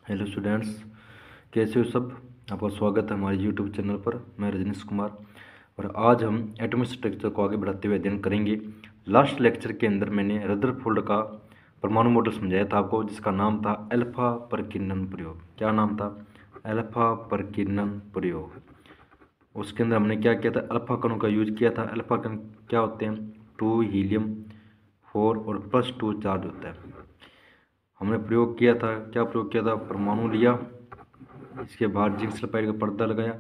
Hello students, कैसे हो सब। आपका स्वागत है हमारे यूट्यूब चैनल पर। मैं रजनीश कुमार और आज हम एटॉमिक स्ट्रक्चर को आगे बढ़ाते हुए अध्ययन करेंगे। लास्ट लेक्चर के अंदर मैंने रदरफोर्ड का परमाणु मॉडल समझाया था आपको, जिसका नाम था अल्फा प्रकीर्णन प्रयोग। क्या नाम था? अल्फा प्रकीर्णन प्रयोग। उसके अंदर हमने क्या किया था? अल्फा कणों का यूज किया था। अल्फा कण क्या होते हैं? 2 हीलियम 4 और +2 चार्ज होता है। हमने प्रयोग किया था, क्या प्रयोग किया था? परमाणु लिया, इसके बाद जिंक सल्फाइड का पर्दा लगाया,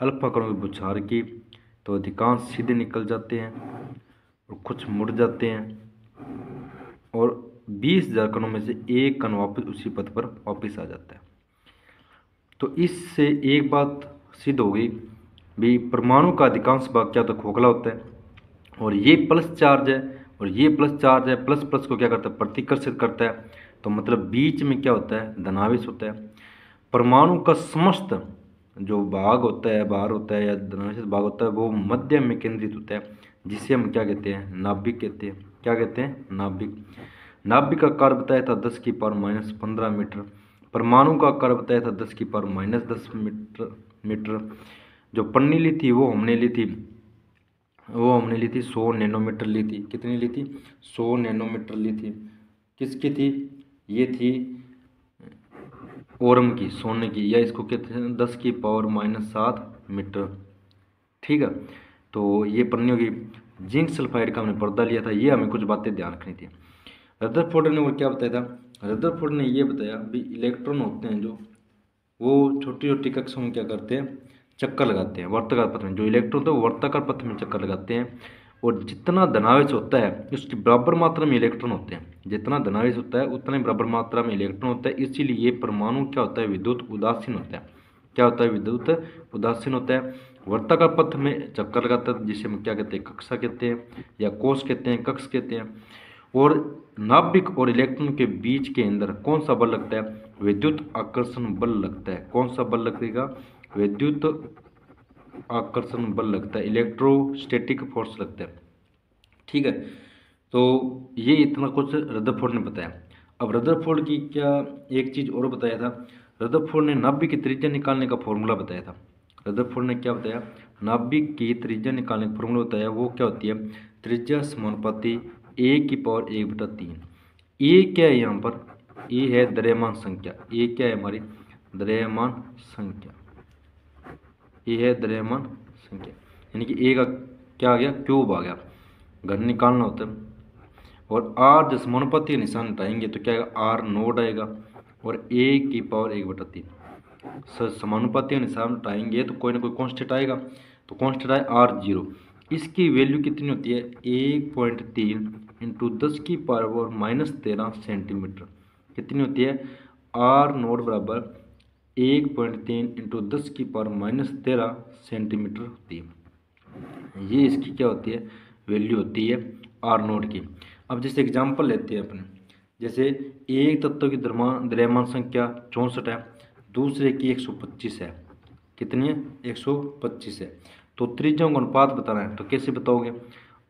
अल्फा कणों की बौछार की, तो अधिकांश सीधे निकल जाते हैं और कुछ मुड़ जाते हैं और 20,000 कणों में से एक कण वापस उसी पथ पर वापस आ जाता है। तो इससे एक बात सिद्ध हो गई भी, परमाणु का अधिकांश भाग क्या होता है? खोखला होता है। और ये प्लस चार्ज है और ये प्लस चार्ज है, प्लस प्लस को क्या करता है? प्रतिकर्षित करता है। तो मतलब बीच में क्या होता है? धनावेश होता है। परमाणु का समस्त जो भाग होता है, भार होता है या धनावेशित भाग होता है, वो मध्य में केंद्रित होता है, जिसे हम क्या कहते हैं? नाभिक कहते हैं। क्या कहते हैं? नाभिक। नाभिक का आकार बताया था 10⁻⁻15 मीटर। परमाणु का आकार बताया था 10⁻−10 मीटर। जो पन्नी ली थी वो हमने ली थी 100 नैनोमीटर ली थी। कितनी ली थी? 100 नैनोमीटर ली थी। किसकी थी? ये थी ओरम की, सोने की, या इसको कहते हैं 10⁻⁻7 मीटर। ठीक है, तो ये पन्नी होगी। जिंक सल्फाइड का हमने पर्दा लिया था। ये हमें कुछ बातें ध्यान रखनी थी। रदरफोर्ड ने और क्या बताया था? रदरफोर्ड ने ये बताया भी इलेक्ट्रॉन होते हैं जो, वो छोटी छोटी कक्षाओं में क्या करते हैं? चक्कर लगाते हैं वर्ताकार पथ में। जो इलेक्ट्रॉन होते हैं वो वर्ताकार पथ में चक्कर लगाते हैं और जितना धनावेश होता है उसकी बराबर मात्रा में इलेक्ट्रॉन होते हैं। जितना धनावेश होता है उतना ही बराबर मात्रा में इलेक्ट्रॉन होता है। इसीलिए ये परमाणु क्या होता है? विद्युत उदासीन होता है। क्या होता है? विद्युत उदासीन होता है। वर्ताकार पथ में चक्कर लगाता है, जिसे हम क्या कहते हैं? कक्षा कहते हैं या कोष कहते हैं, कक्ष कहते हैं। और नाभिक और इलेक्ट्रॉन के बीच के अंदर कौन सा बल लगता है? विद्युत आकर्षण बल लगता है। कौन सा बल लगेगा? विद्युत आकर्षण बल लगता है, इलेक्ट्रोस्टैटिक फोर्स लगता है। ठीक है, तो ये इतना कुछ रदरफोर्ड ने बताया। अब रदरफोर्ड की क्या एक चीज और बताया था? रदरफोर्ड ने नाभिक की त्रिज्या निकालने का फॉर्मूला बताया था। रदरफोर्ड ने क्या बताया? नाभिक की त्रिज्या निकालने का फॉर्मूला बताया। वो क्या होती है? त्रिज्या समानुपाती a⁻1/3। ए क्या है यहाँ पर? ए है द्रव्यमान संख्या। ए क्या है हमारी? द्रव्यमान संख्या। ये है द्रव्यमान संख्या, यानी कि ए का क्या आ गया? क्यूब आ गया। घन निकालना होता है। और आर जब समानुपाती निशान हटाएंगे तो क्या आएगा? आर नोड आएगा और a⁻1/3। समानुपाती निशान हटाएंगे तो कोई ना कोई कांस्टेंट आएगा। तो कांस्टेंट आए R0। इसकी वैल्यू कितनी होती है? 1.3 इंटू 10⁻⁻13 सेंटीमीटर। कितनी होती है? आर नोड बराबर 1.3 इंटू 10⁻⁻13 सेंटीमीटर होती है। ये इसकी क्या होती है? वैल्यू होती है आर नोड की। अब जैसे एग्जांपल लेते हैं अपने, जैसे एक तत्व की द्रव्यमान संख्या 64 है, दूसरे की 125 है। कितनी है? 125 है। तो त्रिज्याओं का अनुपात बताना है, तो कैसे बताओगे?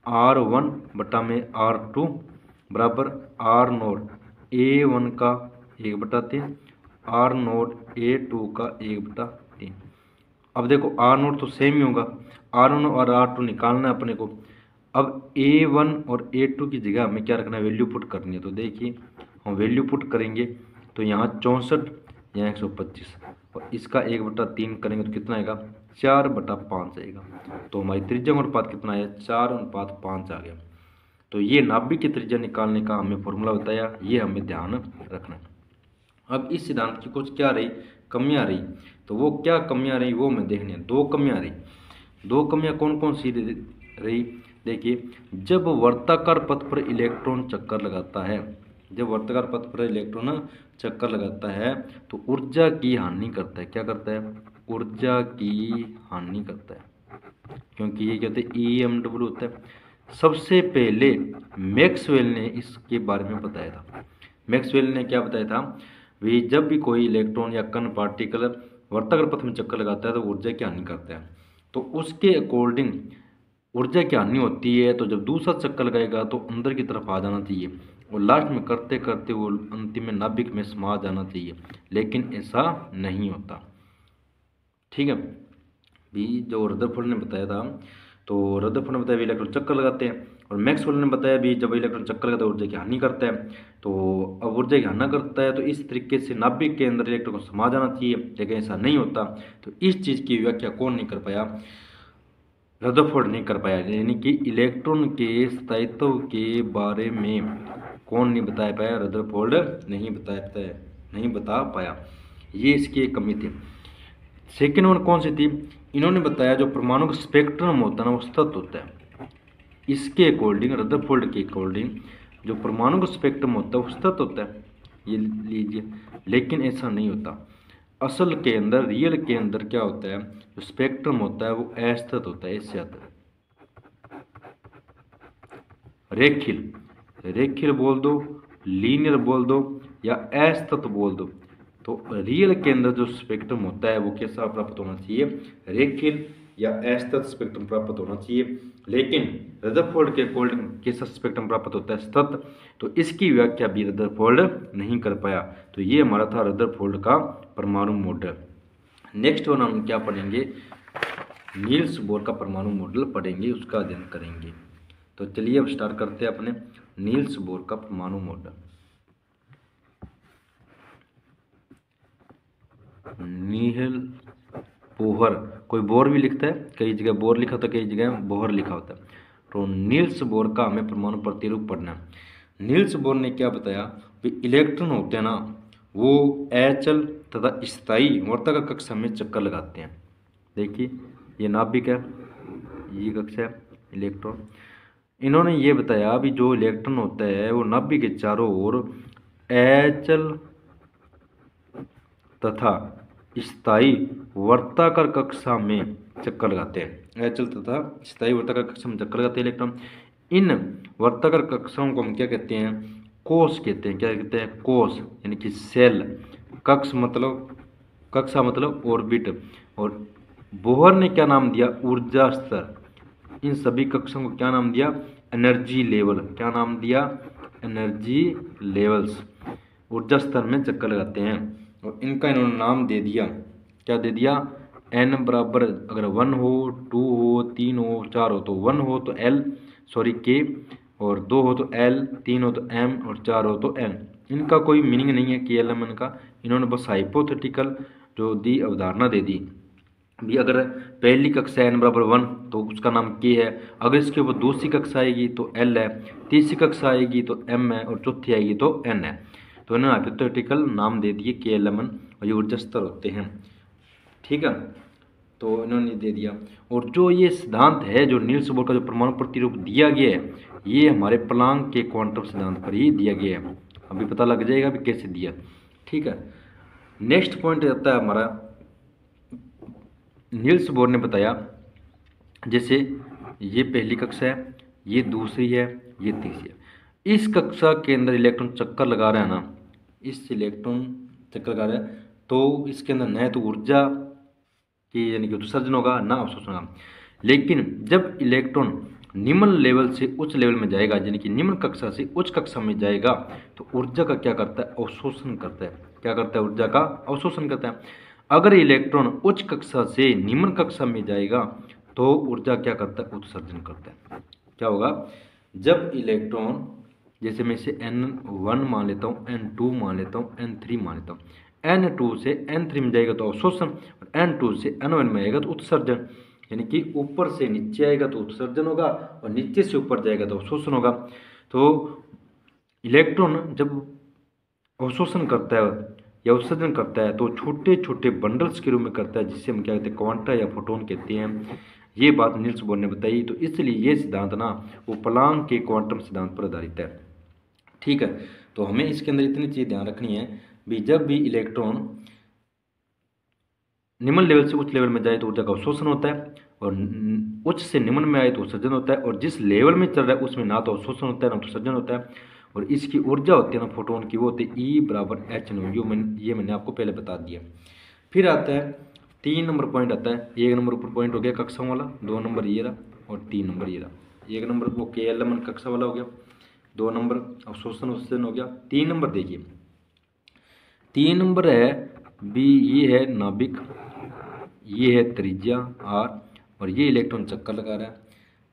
R1 बटा में R2 बराबर आर नोड A1 का 1/3, आर नोड A2 का 1/3। अब देखो आर नोट तो सेम ही होगा, R1 और R2 निकालना है अपने को। अब A1 और A2 की जगह हमें क्या रखना है? वैल्यू पुट करनी है। तो देखिए हम वैल्यू पुट करेंगे तो यहाँ 64, यहाँ 125 और इसका 1/3 करेंगे तो कितना आएगा? 4/5 आएगा। तो हमारी त्रिज्या का अनुपात कितना है? 4:5 आ गया। तो ये नाभिक की त्रिज्या निकालने का हमें फॉर्मूला बताया, ये हमें ध्यान रखना है। अब इस सिद्धांत की कुछ क्या रही? कमियां रही। तो वो क्या कमियां रही वो हमें देखनी है। दो कमियां रही। दो कमियां कौन कौन सी रही? देखिए, जब वर्ताकार पथ पर इलेक्ट्रॉन चक्कर लगाता है, जब वर्ताकार पथ पर इलेक्ट्रॉन चक्कर लगाता है तो ऊर्जा की हानि करता है। क्या करता है? ऊर्जा की हानि करता है, क्योंकि ये कहते हैं EMW होता है। सबसे पहले मैक्सवेल ने इसके बारे में बताया था। मैक्सवेल ने क्या बताया था? वे जब भी कोई इलेक्ट्रॉन या कण पार्टिकल वर्ताकार पथ में चक्कर लगाता है तो ऊर्जा की हानि करता है। तो उसके अकॉर्डिंग ऊर्जा की हानि होती है तो जब दूसरा चक्कर लगाएगा तो अंदर की तरफ आ जाना चाहिए। और लास्ट में करते करते वो अंतिम में नाभिक में समा जाना चाहिए, लेकिन ऐसा नहीं होता। ठीक है, भी जो रदरफोर्ड ने बताया था, तो रदरफोर्ड ने बताया इलेक्ट्रॉन चक्कर लगाते हैं, और मैक्सवेल ने बताया भी जब इलेक्ट्रॉन चक्कर लगाता है ऊर्जा की हानि करता है। तो अब ऊर्जा की हानि करता है तो इस तरीके से नाभिक के अंदर इलेक्ट्रॉन को समा जाना चाहिए, लेकिन ऐसा नहीं होता। तो इस चीज़ की व्याख्या कौन नहीं कर पाया? रदरफोर्ड नहीं कर पाया, यानी कि इलेक्ट्रॉन के स्थायित्व के बारे में कौन नहीं बता पाया? रदरफोर्ड नहीं बता पाया। ये इसकी एक कमी थी। सेकेंड वन कौन सी थी? इन्होंने बताया जो परमाणु का स्पेक्ट्रम होता है ना वो सतत होता है। इसके अकॉर्डिंग, रदरफोर्ड के अकॉर्डिंग, जो परमाणु का स्पेक्ट्रम होता है वो सतत होता है, ये लीजिए, लेकिन ऐसा नहीं होता। असल के अंदर, रियल के अंदर क्या होता है, जो स्पेक्ट्रम होता है वो असतत होता है। इससे आता है रेखीय, रेखीय बोल दो, लीनियर बोल दो, या असतत बोल दो। तो रियल के अंदर जो स्पेक्ट्रम होता है वो कैसा प्राप्त होना चाहिए? रेखीय या असतत स्पेक्ट्रम प्राप्त होना चाहिए। लेकिन रदरफोर्ड के अकॉर्डिंग कैसा स्पेक्ट्रम प्राप्त होता है? सतत। तो इसकी व्याख्या भी रदरफोर्ड नहीं कर पाया। तो ये हमारा था रदरफोर्ड का परमाणु मॉडल। नेक्स्ट वन हम क्या पढ़ेंगे? नील्स बोर का परमाणु मॉडल पढ़ेंगे, उसका अध्ययन करेंगे। तो चलिए अब स्टार्ट करते हैं अपने नील्स बोर का परमाणु मॉडल। नील बोहर, कोई बोर भी लिखता है, कई जगह बोर लिखा होता है, कई जगह बोहर लिखा होता है। तो नील्स बोर का हमें परमाणु प्रतिरूप पढ़ना है। नील्स बोर ने क्या बताया कि इलेक्ट्रॉन होते हैं ना वो अचल तथा स्थायी वर्तक कक्षा में चक्कर लगाते हैं। देखिए ये नाभिक है, ये कक्षा है, इलेक्ट्रॉन। इन्होंने ये बताया भी जो इलेक्ट्रॉन होता है वो नाभिक के चारों ओर अचल तथा स्थायी वर्ताकार कक्षा में चक्कर लगाते हैं। अचल तथा स्थायी वर्ताकार कक्षा में चक्कर लगाते हैं इलेक्ट्रॉन। इन वर्ताकार कक्षाओं को हम क्या कहते हैं? कोश कहते हैं। क्या कहते हैं? कोश, यानी कि सेल। कक्ष मतलब, कक्षा मतलब ऑर्बिट। और बोहर ने क्या नाम दिया? ऊर्जा स्तर। इन सभी कक्षाओं को क्या नाम दिया? Energy level. क्या नाम दिया? Energy levels. ऊर्जा स्तर में चक्कर लगाते हैं, और इनका इन्होंने नाम दे दिया। क्या दे दिया? n बराबर, अगर 1 हो, 2 हो, 3 हो, 4 हो तो 1 हो तो k, और 2 हो तो l, 3 हो तो m, और 4 हो तो n। इनका कोई मीनिंग नहीं है k, l, m का। इन्होंने बस हाइपोथेटिकल जो दी अवधारणा दे दी भी। अगर पहली कक्षा n बराबर 1 तो उसका नाम k है, अगर इसके ऊपर दूसरी कक्षा आएगी तो l है, तीसरी कक्षा आएगी तो m है, और चौथी आएगी तो n है। तो इन्होंने हाइपोथेटिकल नाम दे दिए k, l, m, और ये ऊर्जा स्तर होते हैं। ठीक है, तो इन्होंने दे दिया। और जो ये सिद्धांत है, जो नील्स बोर का जो परमाणु प्रतिरूप दिया गया है, ये हमारे प्लांक के क्वांटम सिद्धांत पर ही दिया गया है। अभी पता लग जाएगा भी कैसे दिया। ठीक है, नेक्स्ट पॉइंट आता है हमारा, नील्स बोर ने बताया जैसे ये पहली कक्षा है, ये दूसरी है, ये तीसरी है। इस कक्षा के अंदर इलेक्ट्रॉन चक्कर लगा रहा है ना, इस इलेक्ट्रॉन चक्कर लगा रहा है, तो इसके अंदर न तो ऊर्जा की यानी कि उत्सर्जन होगा, ना अवशोषण होगा। लेकिन जब इलेक्ट्रॉन निम्न लेवल से उच्च लेवल में जाएगा, यानी कि निम्न कक्षा से उच्च कक्षा में जाएगा, तो ऊर्जा का क्या करता है? अवशोषण करता है। क्या करता है? ऊर्जा का अवशोषण करता है। अगर इलेक्ट्रॉन उच्च कक्षा से निम्न कक्षा में जाएगा तो ऊर्जा क्या करता है? उत्सर्जन करता है। क्या होगा? जब इलेक्ट्रॉन, जैसे मैं इसे n1 मान लेता हूँ, n2 मान लेता हूँ, n3 मान लेता हूँ, n2 से n3 में जाएगा तो अवशोषण, और n2 से n1 में आएगा तो उत्सर्जन। यानी कि ऊपर से नीचे आएगा तो उत्सर्जन होगा, और नीचे से ऊपर जाएगा तो अवशोषण होगा। तो इलेक्ट्रॉन जब अवशोषण करता है या उत्सर्जन करता है तो छोटे छोटे बंडल्स के रूप में करता है, जिससे हम क्या कहते हैं? क्वांटा या फोटोन कहते हैं। ये बात नील्स बोर ने बताई। तो इसलिए ये सिद्धांत ना वो प्लांक के क्वांटम सिद्धांत पर आधारित है। ठीक है, तो हमें इसके अंदर इतनी चीज़ ध्यान रखनी है भी, जब भी इलेक्ट्रॉन निम्न लेवल से उच्च लेवल में जाए तो ऊर्जा का अवशोषण होता है, और उच्च से निम्न में आए तो उत्सर्जन होता है। और जिस लेवल में चल रहा है उसमें ना तो अवशोषण होता है ना उत्सर्जन होता है। और इसकी ऊर्जा होती है ना फोटोन की, वो होती है E बराबर h। ये मैंने आपको पहले बता दिया। फिर आता है 3 नंबर पॉइंट आता है। 1 नंबर ऊपर पॉइंट हो गया कक्षाओं वाला, 2 नंबर ये रहा, और 3 नंबर ये रहा। 1 नंबर वो KLM कक्षा वाला हो गया, 2 नंबर अवशोषण उत्सर्जन हो गया। 3 नंबर देखिए, 3 नंबर है बी, ये है नाभिक, ये है त्रिज्या आर और ये इलेक्ट्रॉन चक्कर लगा रहा है।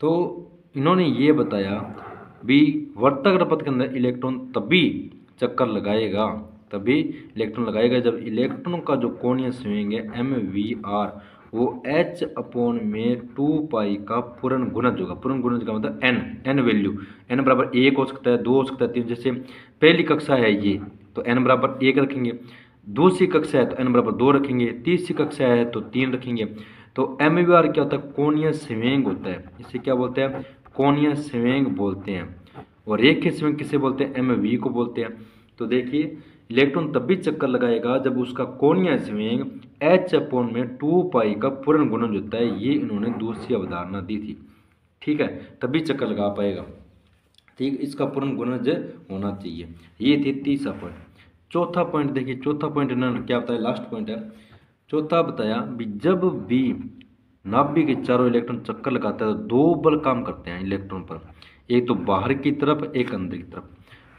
तो इन्होंने ये बताया भी वर्ताकार पथ के अंदर इलेक्ट्रॉन तभी चक्कर लगाएगा, तभी इलेक्ट्रॉन लगाएगा जब इलेक्ट्रॉन का जो कोणीय संवेग है एम वी आर वो एच अपॉन में 2 पाई का पूर्ण गुणज होगा। पूर्ण गुणज का मतलब एन, एन वैल्यू, एन बराबर 1 हो सकता है, 2 हो सकता है, 3। जैसे पहली कक्षा है ये तो एन बराबर 1 रखेंगे, दूसरी कक्षा है तो एन बराबर 2 रखेंगे, तीसरी कक्षा है तो 3 रखेंगे। तो एम वी आर क्या होता है, कोणीय संवेग होता है, इसे क्या बोलते हैं, कोणीय संवेग बोलते हैं। और रेखीय संवेग किसे बोलते हैं, एम वी को बोलते हैं। तो देखिए इलेक्ट्रॉन तब भी चक्कर लगाएगा जब उसका कोणीय संवेग एच अपॉन में 2 पाई का पूर्ण गुणज होता है। ये इन्होंने दूसरी अवधारणा दी थी, ठीक है, तभी चक्कर लगा पाएगा, ठीक, इसका पूर्ण गुणज होना चाहिए। ये थी तीसरा पॉइंट। चौथा पॉइंट देखिए, चौथा पॉइंट इन्होंने क्या बताया, लास्ट पॉइंट है। चौथा बताया भी जब भी नाभिक के चारों इलेक्ट्रॉन चक्कर लगाता है तो 2 बल काम करते हैं इलेक्ट्रॉन पर, एक तो बाहर की तरफ, एक अंदर की तरफ।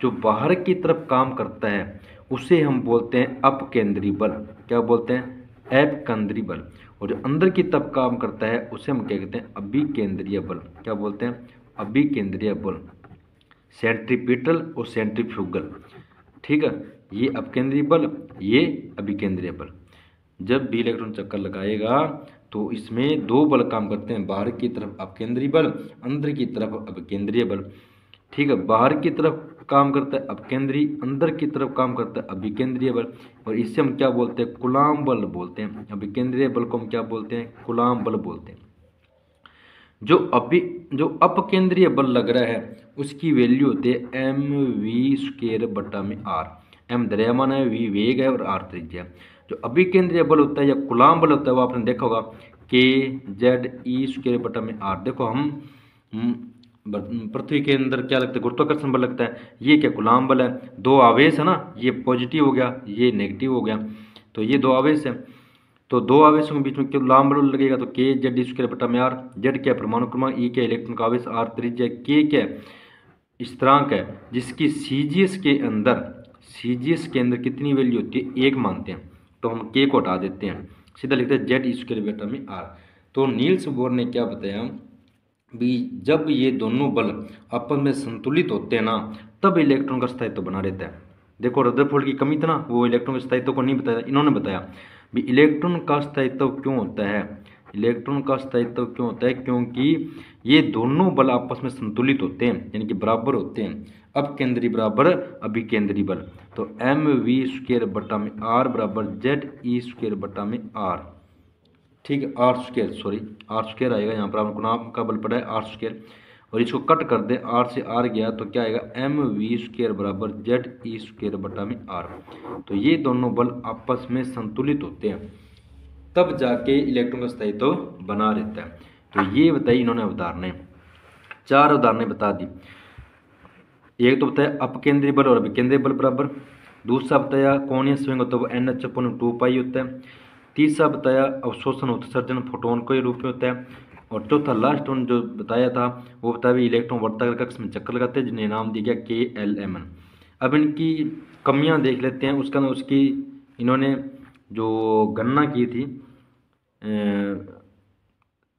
जो बाहर की तरफ काम करता है उसे हम बोलते हैं अपकेंद्री बल, क्या बोलते हैं, अपकेंद्री बल। और जो अंदर की तरफ काम करता है उसे हम क्या कहते हैं, अभिकेंद्रीय बल, क्या बोलते हैं, अभिकेंद्रीय बल, सेंट्रीपिटल और सेंट्रीफ्यूगल, ठीक है। ये अपकेंद्रीय बल, ये अभिकेंद्रीय बल। जब भी इलेक्ट्रॉन चक्कर लगाएगा तो इसमें 2 बल काम करते हैं, बाहर की तरफ अपकेंद्रीय बल, अंदर की तरफ अभिकेंद्रीय बल, ठीक है। बाहर की तरफ काम करता है अपकेंद्रीय, अंदर की तरफ काम करता है अभिकेंद्रीय बल। और इससे हम क्या बोलते हैं, कूलॉम बल बोलते हैं। अभिकेंद्रीय बल को हम क्या बोलते हैं, कूलॉम बल बोलते हैं। जो अपकेंद्रीय बल लग रहा है उसकी वैल्यू होती है एम वी स्क्वायर बटा में आर। एम द्रव्यमान है, वी वेग है और आर त्रिज्या है। जो अभिकेंद्रीय बल होता है या कूलॉम बल होता है वो आपने देखा होगा के जेड ई स्क्वायर बटा में आर। देखो हम पृथ्वी के अंदर क्या लगता है, गुरुत्वाकर्षण बल लगता है, ये क्या कूलॉम बल है। 2 आवेश है ना, ये पॉजिटिव हो गया, ये नेगेटिव हो गया, तो ये 2 आवेश है। तो 2 आवेशों के बीच में कूलॉम बल लगेगा तो के जेड स्क्वायर बटा में आर। जेड क्या परमाणु क्रमांक, ई क्या इलेक्ट्रॉन का आवेश, आर त्रिज्या, के क्या स्थिरांक है जिसकी सीजीएस के अंदर कितनी वैल्यू होती है, 1 मानते हैं, तो हम के को हटा देते हैं, सीधा लिखते हैं जेड स्क्वायर बटा में आर। तो नील्स बोर ने क्या बताया भी जब ये दोनों बल आपस में संतुलित होते हैं ना तब इलेक्ट्रॉन का स्थायित्व बना रहता है। देखो रदरफोर्ड की कमी था ना, वो इलेक्ट्रॉन के स्थायित्व को नहीं बताया, इन्होंने बताया भी इलेक्ट्रॉन का स्थायित्व क्यों होता है। इलेक्ट्रॉन का स्थायित्व क्यों होता है, क्योंकि ये दोनों बल आपस में संतुलित होते हैं, यानी कि बराबर होते हैं। अपकेंद्री बराबर अभिकेंद्री बल, तो एम वी स्क्वायर बटा में आर बराबर जेड ई स्क्वायर बटा में आर, ठीक है, आर स्क्वायर आएगा, यहाँ पर आपको नाम का बल पड़ा है आर स्क्वायर। और इसको कट कर दे, आर से आर गया तो क्या आएगा, एम वी स्क्वायर बराबर जेड ई स्क्वायर बटा में आर। तो ये दोनों बल आपस में संतुलित होते हैं तब जाके इलेक्ट्रॉन का स्थायित्व बना रहता है। तो ये बताई इन्होंने अवधारणाएं, 4 अवधारणाएं बता दी। एक तो बताया अपकेंद्रीय बल और अभिकेंद्रीय बल बराबर, दूसरा बताया कोणीय संवेग होता है वो एन एच अपॉन 2 पाई होता है, तीसरा बताया अवशोषण उत्सर्जन फोटोन के रूप में होता है, और चौथा लास्ट वन जो बताया था वो बताया इलेक्ट्रॉन वर्ताकार कक्ष में चक्कर लगाते हैं जिन्हें नाम दिया गया के एल एम एन। अब इनकी कमियां देख लेते हैं, उसकी इन्होंने जो गणना की थी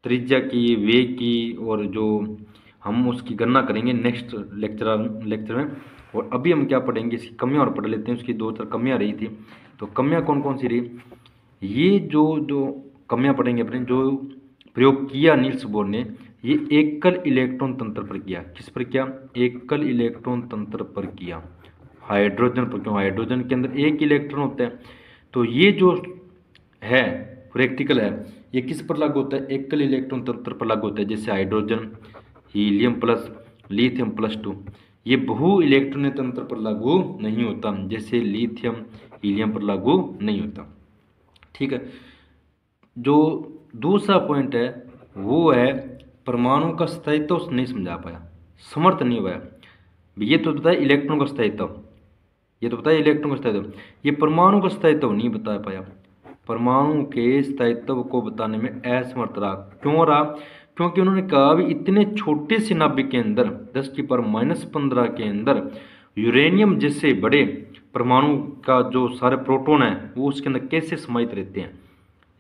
त्रिज्या की, वेग की, और जो हम उसकी गणना करेंगे नेक्स्ट लेक्चर में। और अभी हम क्या पढ़ेंगे, इसकी कमियां और पढ़ लेते हैं। उसकी 2-4 कमियां रही थी, तो कमियां कौन कौन सी रही, ये जो कमियां पढ़ेंगे अपने, जो प्रयोग किया नील्स बोर ने, ये एकल इलेक्ट्रॉन तंत्र पर किया। किस पर किया, एकल इलेक्ट्रॉन तंत्र पर किया, हाइड्रोजन पर। क्यों, हाइड्रोजन के अंदर एक इलेक्ट्रॉन होता है। तो ये जो है प्रैक्टिकल है, ये किस पर लागू होता है, एकल इलेक्ट्रॉन तंत्र पर लागू होता है। जैसे hydrogen, helium plus, lithium plus 2, ये बहु इलेक्ट्रॉन तंत्र पर लागू नहीं होता, जैसे लिथियम हीलियम पर लागू नहीं होता, ठीक है। जो दूसरा पॉइंट है वो है परमाणु का स्थायित्व उसने नहीं समझा पाया, समर्थ नहीं हुआ। ये तो बताया इलेक्ट्रॉन का स्थायित्व, ये तो बताया इलेक्ट्रॉन का स्थायित्व, ये परमाणु का स्थायित्व नहीं बता पाया। परमाणु के स्थायित्व को बताने में असमर्थ रहा। क्यों रहा, क्योंकि उन्होंने कहा भी इतने छोटे से नाभिक के अंदर 10⁻⁻15 के अंदर यूरेनियम जैसे बड़े परमाणु का जो सारे प्रोटॉन है वो उसके अंदर कैसे समाहित रहते हैं।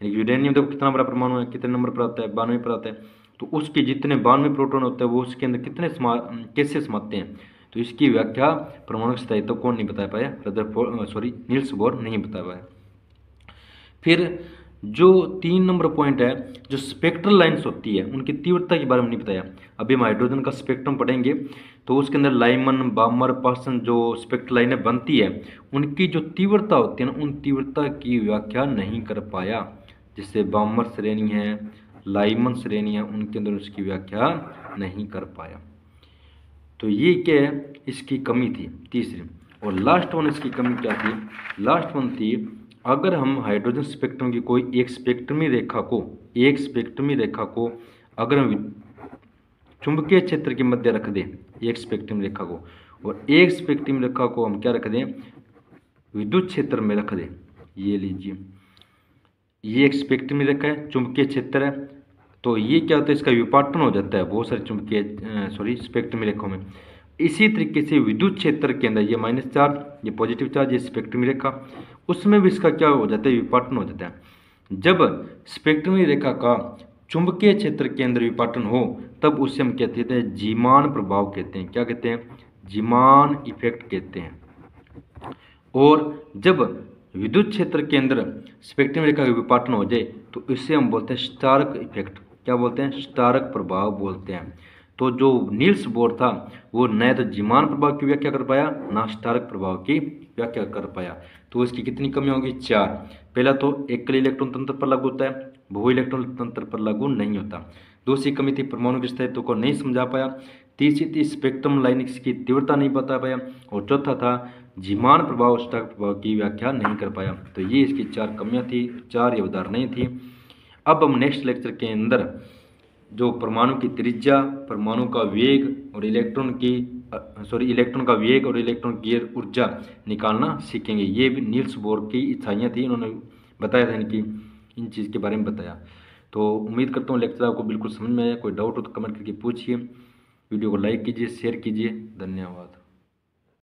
यूरेनियम देखो कितना बड़ा परमाणु है, कितने नंबर पर आता है, 92 पर आता है। तो उसके जितने 92 प्रोटॉन होते हैं वो उसके अंदर कितने कैसे समाते हैं। तो इसकी व्याख्या परमाणु स्थायित्व तो कौन नहीं बता पाया, नील्स बोर नहीं बता पाया। फिर जो 3 नंबर पॉइंट है, जो स्पेक्ट्रल लाइंस होती है उनकी तीव्रता के बारे में नहीं बताया। अभी हम हाइड्रोजन का स्पेक्ट्रम पढ़ेंगे तो उसके अंदर लाइमन, बामर, पासन जो स्पेक्ट्रल लाइनें बनती है उनकी जो तीव्रता होती है ना, उन तीव्रता की व्याख्या नहीं कर पाया। जैसे बामर श्रेणी है, लाइमन श्रेणी है, उनके अंदर उसकी व्याख्या नहीं कर पाया। तो ये क्या है, इसकी कमी थी तीसरी। और लास्ट वन इसकी कमी क्या थी, लास्ट वन थी अगर हम हाइड्रोजन स्पेक्ट्रम की कोई एक स्पेक्ट्रमी रेखा को अगर हम चुंबकीय क्षेत्र के मध्य रख दें, एक स्पेक्ट्रमी रेखा को, और एक स्पेक्ट्रमी रेखा को हम क्या रख दें, विद्युत क्षेत्र में रख दें। ये लीजिए, ये एक स्पेक्ट्रमी रेखा है, चुंबकीय क्षेत्र है, तो ये क्या होता है, इसका विपाटन हो जाता है बहुत सारे स्पेक्ट्रमी रेखाओं में। इसी तरीके से विद्युत क्षेत्र के अंदर ये माइनस चार्ज, ये पॉजिटिव चार्ज, ये स्पेक्ट्रमी रेखा, उसमें भी इसका क्या हो जाता है, विपाटन हो जाता है। जब स्पेक्ट्रमी रेखा का चुंबकीय क्षेत्र के अंदर विपाटन हो तब उसे हम कहते हैं जीमान प्रभाव कहते हैं। क्या कहते हैं, जीमान इफेक्ट कहते हैं। और जब विद्युत क्षेत्र के अंदर स्पेक्ट्रम रेखा का विपाटन हो जाए तो इससे हम बोलते हैं स्टार्क इफेक्ट। क्या बोलते हैं, स्टार्क प्रभाव बोलते हैं। तो जो नील्स बोर था वो न तो जीमान प्रभाव की व्याख्या कर पाया, ना स्टार्क प्रभाव की व्याख्या कर पाया। तो इसकी कितनी कमी होगी, 4। पहला तो एकल इलेक्ट्रॉन तंत्र पर लागू होता है, बहु इलेक्ट्रॉन तंत्र पर लागू नहीं होता। दूसरी कमी थी परमाणु के स्थायित्व को नहीं समझा पाया। तीसरी थी स्पेक्ट्रम लाइनिंग्स की तीव्रता नहीं बता पाया। और चौथा था जीमान प्रभाव स्टार्क प्रभाव की व्याख्या नहीं कर पाया। तो ये इसकी 4 कमियां थी, 4 ये उदाहरणें थी। अब हम नेक्स्ट लेक्चर के अंदर जो परमाणु की त्रिज्या, परमाणु का वेग और इलेक्ट्रॉन का वेग और इलेक्ट्रॉन की ऊर्जा निकालना सीखेंगे। ये भी नील्स बोर की इच्छाइयाँ थी, उन्होंने बताया था इनकी, इन चीज़ के बारे में बताया। तो उम्मीद करता हूँ लेक्चर आपको बिल्कुल समझ में आया। कोई डाउट हो तो कमेंट करके पूछिए। वीडियो को लाइक कीजिए, शेयर कीजिए। धन्यवाद।